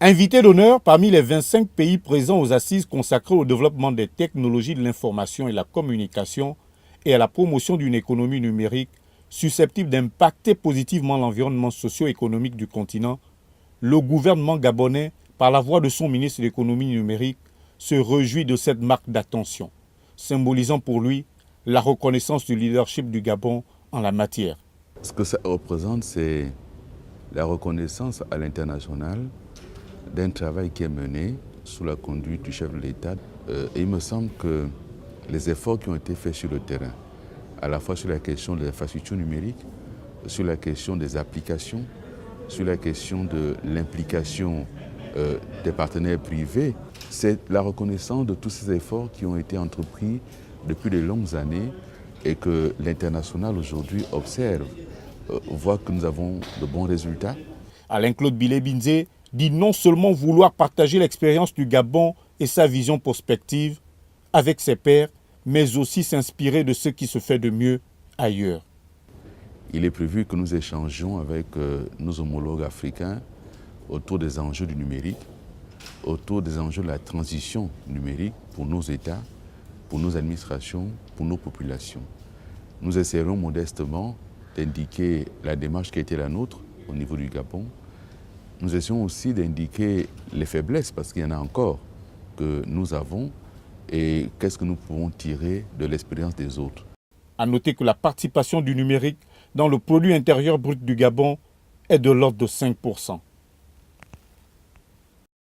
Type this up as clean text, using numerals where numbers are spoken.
Invité d'honneur parmi les 25 pays présents aux assises consacrées au développement des technologies de l'information et la communication et à la promotion d'une économie numérique susceptible d'impacter positivement l'environnement socio-économique du continent, le gouvernement gabonais, par la voix de son ministre de l'économie numérique, se réjouit de cette marque d'attention, symbolisant pour lui la reconnaissance du leadership du Gabon en la matière. Ce que ça représente, c'est la reconnaissance à l'international d'un travail qui est mené sous la conduite du chef de l'État. Il me semble que les efforts qui ont été faits sur le terrain, à la fois sur la question de l'infrastructure numérique, sur la question des applications, sur la question de l'implication des partenaires privés, c'est la reconnaissance de tous ces efforts qui ont été entrepris depuis de longues années et que l'international aujourd'hui observe, voit que nous avons de bons résultats. Alain-Claude Bilé-Binzé dit non seulement vouloir partager l'expérience du Gabon et sa vision prospective avec ses pairs, mais aussi s'inspirer de ce qui se fait de mieux ailleurs. Il est prévu que nous échangions avec nos homologues africains autour des enjeux du numérique, autour des enjeux de la transition numérique pour nos États, pour nos administrations, pour nos populations. Nous essaierons modestement d'indiquer la démarche qui a été la nôtre au niveau du Gabon. Nous essayons aussi d'indiquer les faiblesses, parce qu'il y en a encore, que nous avons, et qu'est-ce que nous pouvons tirer de l'expérience des autres. À noter que la participation du numérique dans le produit intérieur brut du Gabon est de l'ordre de 5%.